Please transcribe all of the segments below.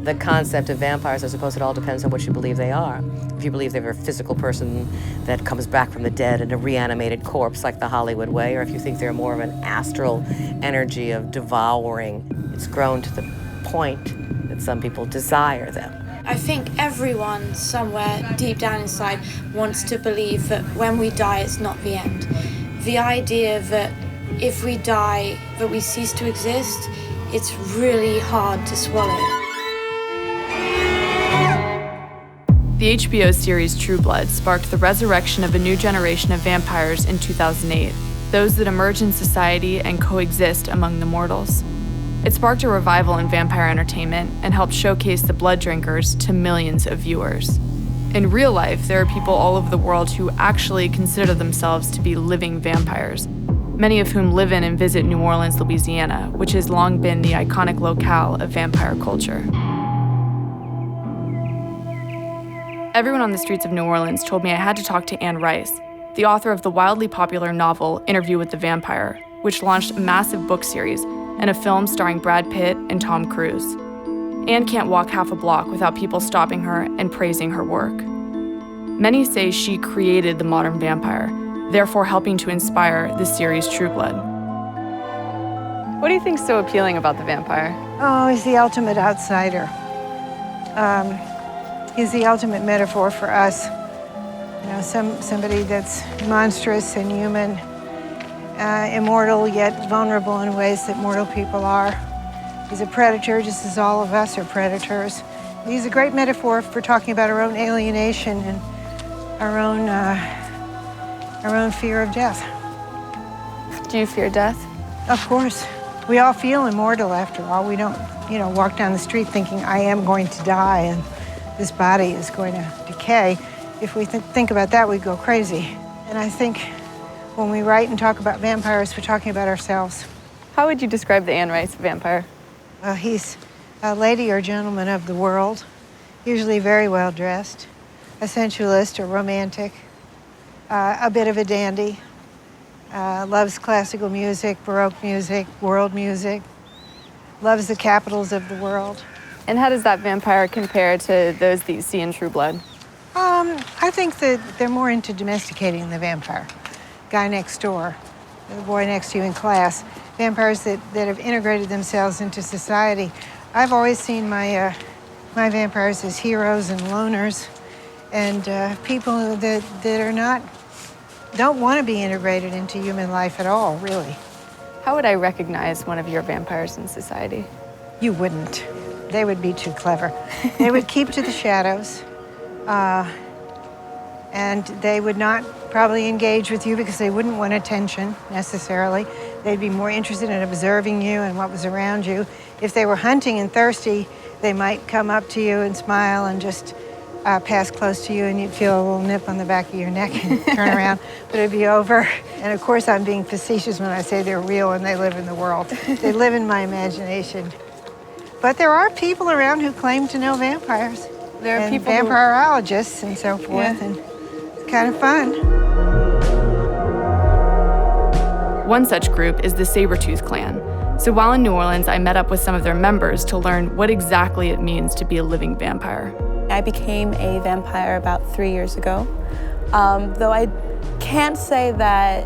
the concept of vampires, I suppose it all depends on what you believe they are. If you believe they're a physical person that comes back from the dead in a reanimated corpse like the Hollywood way, or if you think they're more of an astral energy of devouring, it's grown to the point that some people desire them. I think everyone somewhere deep down inside wants to believe that when we die, it's not the end. The idea that if we die, that we cease to exist, it's really hard to swallow. The HBO series True Blood sparked the resurrection of a new generation of vampires in 2008, those that emerge in society and coexist among the mortals. It sparked a revival in vampire entertainment and helped showcase the blood drinkers to millions of viewers. In real life, there are people all over the world who actually consider themselves to be living vampires, many of whom live in and visit New Orleans, Louisiana, which has long been the iconic locale of vampire culture. Everyone on the streets of New Orleans told me I had to talk to Anne Rice, the author of the wildly popular novel Interview with the Vampire, which launched a massive book series and a film starring Brad Pitt and Tom Cruise. Anne can't walk half a block without people stopping her and praising her work. Many say she created the modern vampire, therefore helping to inspire the series True Blood. What do you think is so appealing about the vampire? Oh, he's the ultimate outsider. He's the ultimate metaphor for us. You know, somebody that's monstrous and human, immortal yet vulnerable in ways that mortal people are. He's a predator, just as all of us are predators. He's a great metaphor for talking about our own alienation and our own fear of death. Do you fear death? Of course. We all feel immortal after all. We don't, walk down the street thinking, I am going to die and this body is going to decay. If we think about that, we'd go crazy. And I think when we write and talk about vampires, we're talking about ourselves. How would you describe the Anne Rice vampire? He's a lady or gentleman of the world, usually very well dressed, a sensualist or romantic, a bit of a dandy, loves classical music, Baroque music, world music, loves the capitals of the world. And how does that vampire compare to those that you see in True Blood? I think that they're more into domesticating the vampire. Guy next door, the boy next to you in class, vampires that have integrated themselves into society. I've always seen my vampires as heroes and loners and people that don't want to be integrated into human life at all, really. How would I recognize one of your vampires in society? You wouldn't. They would be too clever. They would keep to the shadows, and they would not probably engage with you because they wouldn't want attention necessarily. They'd be more interested in observing you and what was around you. If they were hunting and thirsty, they might come up to you and smile and just pass close to you, and you'd feel a little nip on the back of your neck and turn around, but it'd be over. And of course, I'm being facetious when I say they're real and they live in the world. They live in my imagination. But there are people around who claim to know vampires. There are people vampirologists and so forth, and it's kind of fun. One such group is the Sabretooth Clan. So while in New Orleans, I met up with some of their members to learn what exactly it means to be a living vampire. I became a vampire about 3 years ago, though I can't say that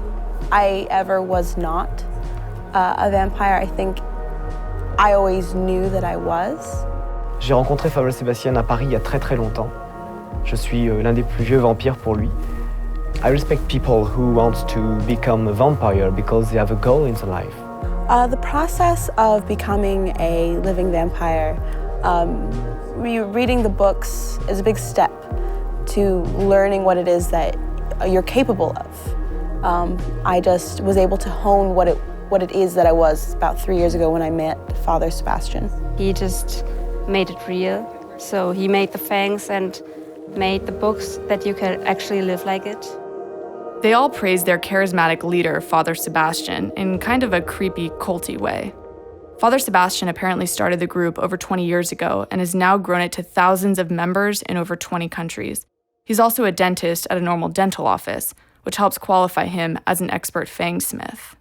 I ever was not a vampire. I think I always knew that I was. J'ai rencontré Fable Sébastien à Paris il y a très très longtemps. Je suis l'un des plus vieux vampires pour lui. I respect people who want to become a vampire because they have a goal in their life. The process of becoming a living vampire, reading the books is a big step to learning what it is that you're capable of. I just was able to hone what it is that I was about 3 years ago when I met Father Sebastian. He just made it real. So he made the fangs and made the books that you could actually live like it. They all praised their charismatic leader, Father Sebastian, in kind of a creepy, culty way. Father Sebastian apparently started the group over 20 years ago and has now grown it to thousands of members in over 20 countries. He's also a dentist at a normal dental office, which helps qualify him as an expert fangsmith.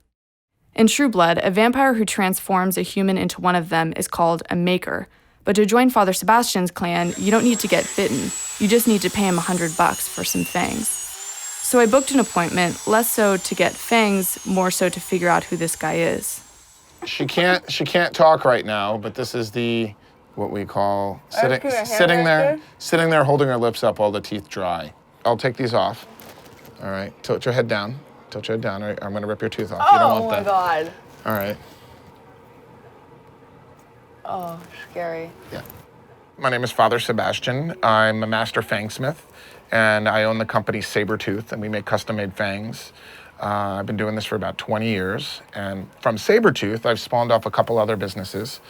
In True Blood, a vampire who transforms a human into one of them is called a maker, But to join Father Sebastian's clan, you don't need to get bitten. You just need to pay him $100 for some fangs. So I booked an appointment, less so to get fangs, more so to figure out who this guy is. She can't talk right now, but this is what we call sitting there holding her lips up, all the teeth dry. I'll take these off. All right, tilt your head down. Tilt your head down. All right, I'm gonna rip your tooth off. You don't want that. Oh my God. All right. Oh, scary. Yeah. My name is Father Sebastian. I'm a master fangsmith, and I own the company Sabretooth, and we make custom-made fangs. I've been doing this for about 20 years, and from Sabretooth, I've spawned off a couple other businesses,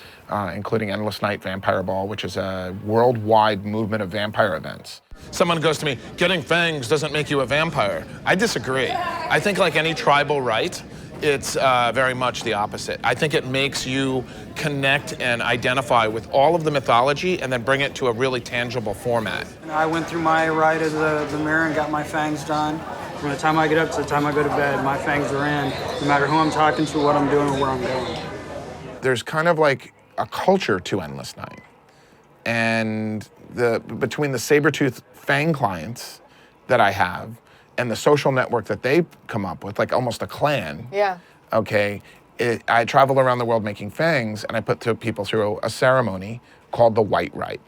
including Endless Night Vampire Ball, which is a worldwide movement of vampire events. Someone goes to me, getting fangs doesn't make you a vampire. I disagree. I think like any tribal rite, it's very much the opposite. I think it makes you connect and identify with all of the mythology and then bring it to a really tangible format. I went through my rite of the mirror and got my fangs done. From the time I get up to the time I go to bed, my fangs are in, no matter who I'm talking to, what I'm doing, or where I'm going. There's kind of like a culture to Endless Night. And between the Sabretooth Fang clients that I have and the social network that they come up with, like almost a clan. Yeah. Okay, I travel around the world making fangs, and I put people through a ceremony called the White Rite,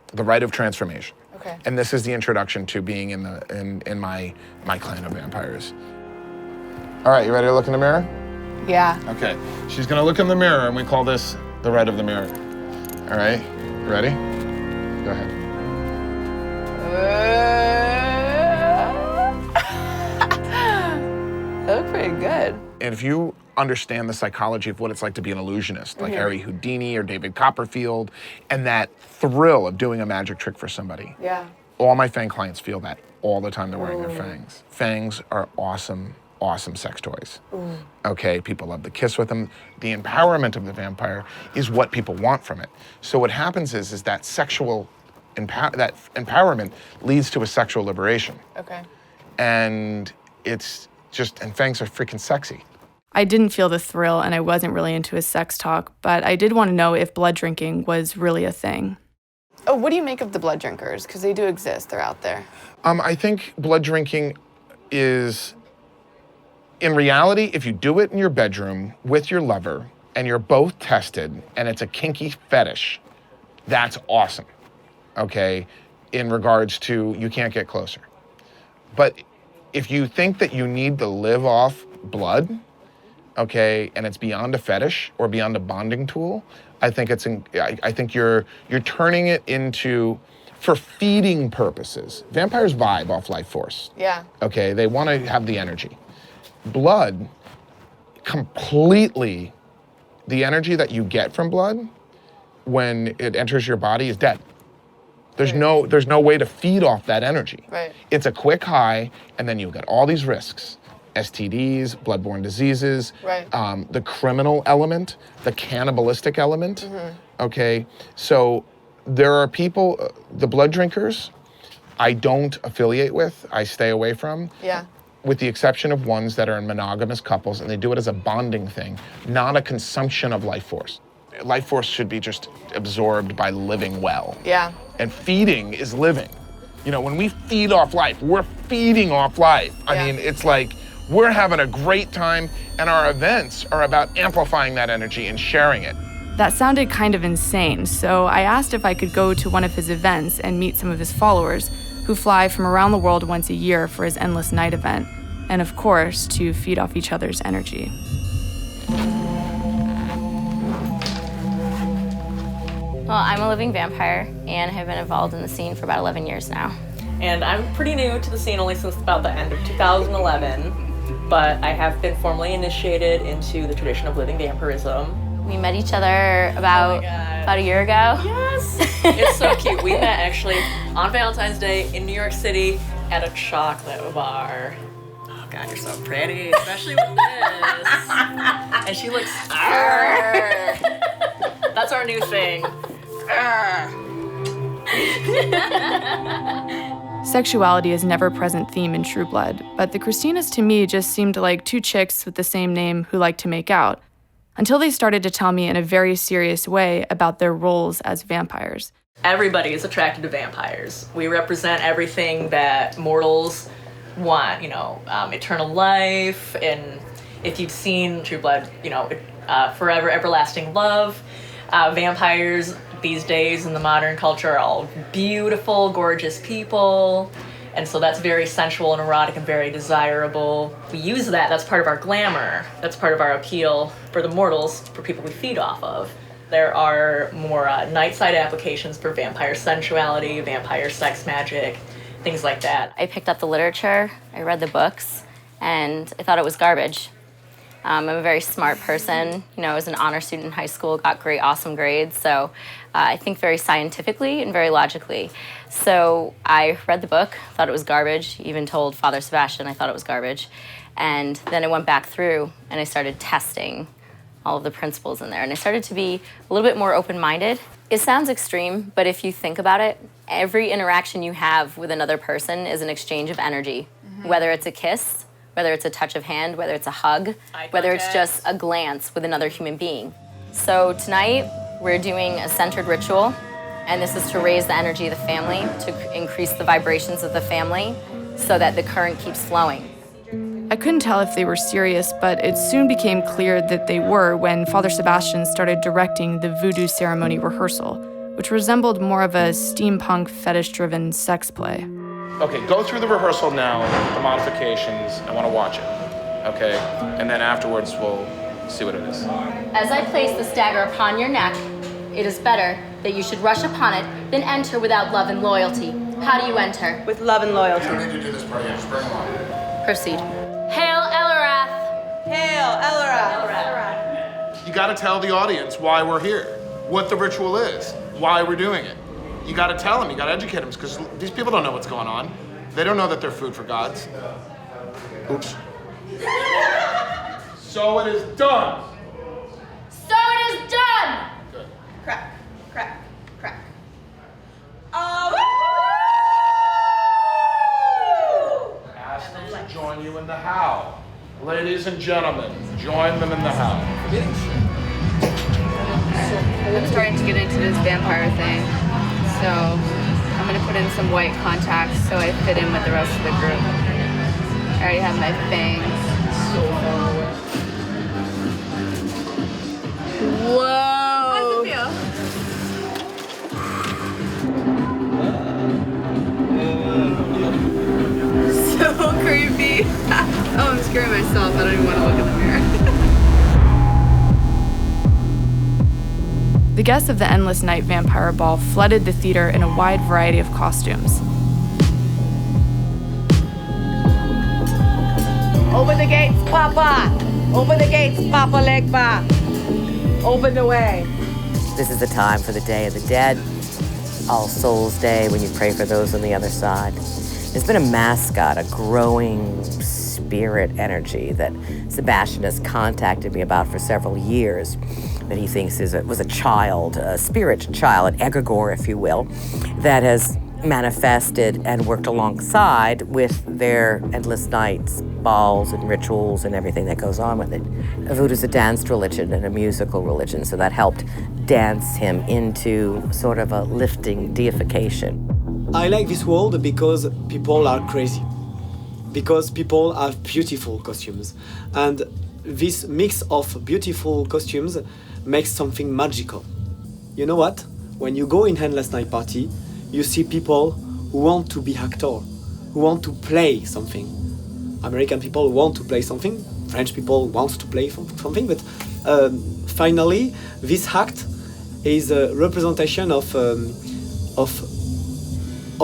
the Rite of Transformation. Okay. And this is the introduction to being in my clan of vampires. All right, you ready to look in the mirror? Yeah. Okay, she's gonna look in the mirror, and we call this the Rite of the Mirror. All right, you ready? Go ahead. That looked pretty good. And if you understand the psychology of what it's like to be an illusionist, like Harry Houdini or David Copperfield, and that thrill of doing a magic trick for somebody. Yeah. All my fang clients feel that all the time they're wearing their fangs. Fangs are awesome, awesome sex toys. Okay, people love to kiss with them. The empowerment of the vampire is what people want from it. So what happens is that sexual that empowerment leads to a sexual liberation. Okay. And it's just, and fangs are freaking sexy. I didn't feel the thrill, and I wasn't really into his sex talk, but I did want to know if blood drinking was really a thing. Oh, what do you make of the blood drinkers? Because they do exist, they're out there. I think blood drinking is, in reality, if you do it in your bedroom with your lover, and you're both tested, and it's a kinky fetish, that's awesome, okay, in regards to you can't get closer. But if you think that you need to live off blood, okay, and it's beyond a fetish or beyond a bonding tool, I think I think you're turning it into, for feeding purposes. Vampires vibe off life force. Yeah. Okay, they want to have the energy. Blood, completely, the energy that you get from blood when it enters your body is dead. There's no way to feed off that energy. Right. It's a quick high, and then you've got all these risks. STDs, bloodborne diseases, right. The criminal element, the cannibalistic element, okay? So there are people, the blood drinkers, I don't affiliate with, I stay away from. Yeah. With the exception of ones that are in monogamous couples, and they do it as a bonding thing, not a consumption of life force. Life force should be just absorbed by living well. Yeah. And feeding is living. You know, when we feed off life, we're feeding off life. Yeah. I mean, it's like we're having a great time, and our events are about amplifying that energy and sharing it. That sounded kind of insane, so I asked if I could go to one of his events and meet some of his followers, who fly from around the world once a year for his Endless Night event, and of course, to feed off each other's energy. Well, I'm a living vampire and have been involved in the scene for about 11 years now. And I'm pretty new to the scene, only since about the end of 2011, but I have been formally initiated into the tradition of living vampirism. We met each other about a year ago. Yes! It's so cute. We met actually on Valentine's Day in New York City at a chocolate bar. Oh God, you're so pretty, especially with this. And she looks, that's our new thing. Sexuality is a never-present theme in True Blood, but the Christinas to me just seemed like two chicks with the same name who like to make out. until they started to tell me in a very serious way about their roles as vampires. Everybody is attracted to vampires. We represent everything that mortals want, eternal life, and if you've seen True Blood, forever, everlasting love. Vampires these days in the modern culture are all beautiful, gorgeous people. And so that's very sensual and erotic and very desirable. We use that, that's part of our glamour. That's part of our appeal for the mortals, for people we feed off of. There are more night side applications for vampire sensuality, vampire sex magic, things like that. I picked up the literature, I read the books, and I thought it was garbage. I'm a very smart person. I was an honor student in high school, got great, awesome grades. So I think very scientifically and very logically. So I read the book, thought it was garbage, even told Father Sebastian I thought it was garbage. And then I went back through and I started testing all of the principles in there. And I started to be a little bit more open-minded. It sounds extreme, but if you think about it, every interaction you have with another person is an exchange of energy, whether it's a kiss, whether it's a touch of hand, whether it's a hug, whether it's just a glance with another human being. So tonight, we're doing a centered ritual, and this is to raise the energy of the family, to increase the vibrations of the family, so that the current keeps flowing. I couldn't tell if they were serious, but it soon became clear that they were when Father Sebastian started directing the voodoo ceremony rehearsal, which resembled more of a steampunk fetish-driven sex play. Okay, go through the rehearsal now, the modifications. I want to watch it, okay? And then afterwards, we'll see what it is. As I place the stagger upon your neck, it is better that you should rush upon it than enter without love and loyalty. How do you enter? With love and loyalty. You don't need to do this part yet, just bring them on. Proceed. Hail Elarath! Hail Elarath! You gotta tell the audience why we're here, what the ritual is, why we're doing it. You gotta tell them, you gotta educate them, because these people don't know what's going on. They don't know that they're food for gods. Oops. So it is done. So it is done! Good. Crack, crack, crack. Ask them to join you in the howl. Ladies and gentlemen, join them in the howl. I'm starting to get into this vampire thing, so I'm gonna put in some white contacts so I fit in with the rest of the group. I already have my fangs. So far away. Whoa! How's it feel? So creepy. Oh, I'm scaring myself. I don't even want to look in the mirror. The guests of the Endless Night Vampire Ball flooded the theater in a wide variety of costumes. Open the gates, Papa! Open the gates, Papa Legba! Open the way. This is the time for the Day of the Dead, All Souls Day, when you pray for those on the other side. There's been a mascot, a growing spirit energy that Sebastian has contacted me about for several years, that he thinks was a child, a spirit child, an egregore, if you will, that has manifested and worked alongside with their endless nights, balls and rituals and everything that goes on with it. Voodoo's a dance religion and a musical religion, so that helped dance him into sort of a lifting deification. I like this world because people are crazy, because people have beautiful costumes, and this mix of beautiful costumes makes something magical. You know what? When you go in Endless Night Party, you see people who want to be actor, who want to play something. American people want to play something, French people want to play something, but finally, this act is a representation of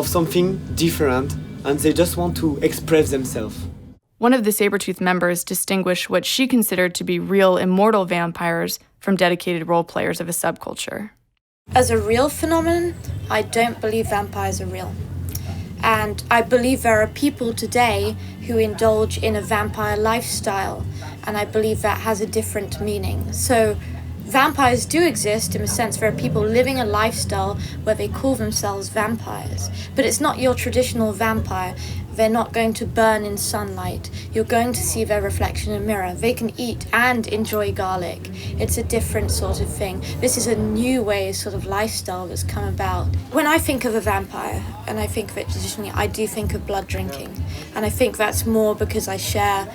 something different, and they just want to express themselves. One of the Sabretooth members distinguished what she considered to be real immortal vampires from dedicated role players of a subculture. As a real phenomenon, I don't believe vampires are real. And I believe there are people today who indulge in a vampire lifestyle, and I believe that has a different meaning. So Vampires do exist in the sense there are people living a lifestyle where they call themselves vampires. But it's not your traditional vampire. They're not going to burn in sunlight. You're going to see their reflection in a mirror. They can eat and enjoy garlic. It's a different sort of thing. This is a new way, sort of lifestyle that's come about. When I think of a vampire, and I think of it traditionally, I do think of blood drinking. And I think that's more because I share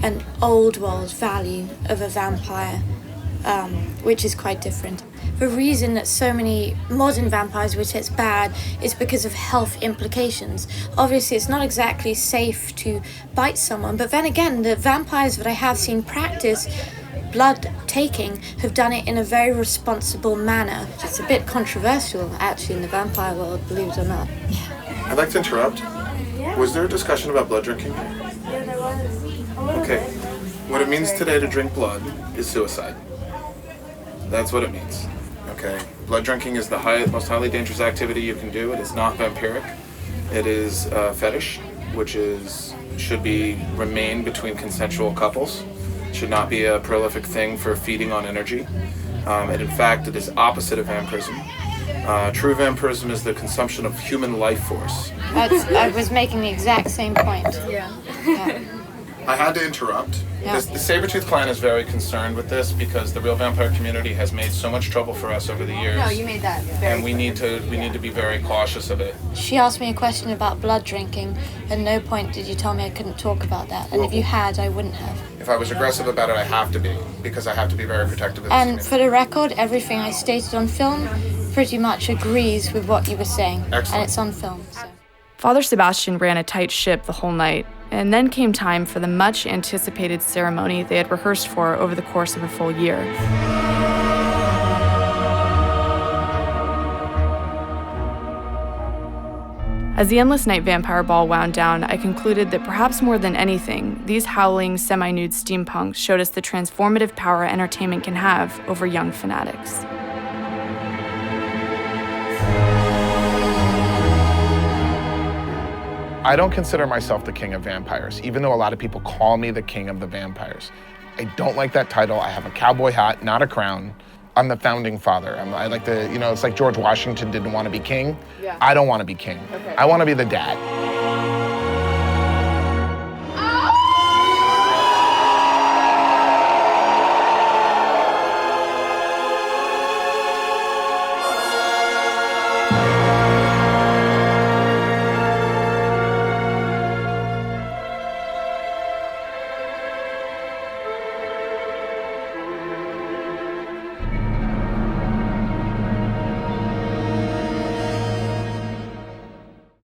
an old world value of a vampire, which is quite different. The reason that so many modern vampires would say it's bad is because of health implications. Obviously, it's not exactly safe to bite someone, but then again, the vampires that I have seen practice blood taking have done it in a very responsible manner. It's a bit controversial, actually, in the vampire world, believe it or not. I'd like to interrupt. Was there a discussion about blood drinking? Yeah, there was. Okay. What it means today to drink blood is suicide. That's what it means. Okay. Blood drinking is the most highly dangerous activity you can do. It is not vampiric. It is a fetish, which should remain between consensual couples. It should not be a prolific thing for feeding on energy. And in fact, it is opposite of vampirism. True vampirism is the consumption of human life force. I was making the exact same point. Yeah. I had to interrupt. Yeah. The Sabretooth Clan is very concerned with this because the real vampire community has made so much trouble for us over the years. No, you made that very And we need to be very cautious of it. She asked me a question about blood drinking. At no point did you tell me I couldn't talk about that. And if you had, I wouldn't have. If I was aggressive about it, I have to be, because I have to be very protective of this And community. for the record, everything I stated on film pretty much agrees with what you were saying. Excellent. And it's on film. So. Father Sebastian ran a tight ship the whole night, and then came time for the much anticipated ceremony they had rehearsed for over the course of a full year. As the Endless Night Vampire Ball wound down, I concluded that perhaps more than anything, these howling, semi-nude steampunks showed us the transformative power entertainment can have over young fanatics. I don't consider myself the king of vampires, even though a lot of people call me the king of the vampires. I don't like that title. I have a cowboy hat, not a crown. I'm the founding father. I like to, it's like George Washington didn't want to be king. Yeah. I don't want to be king. Okay. I want to be the dad.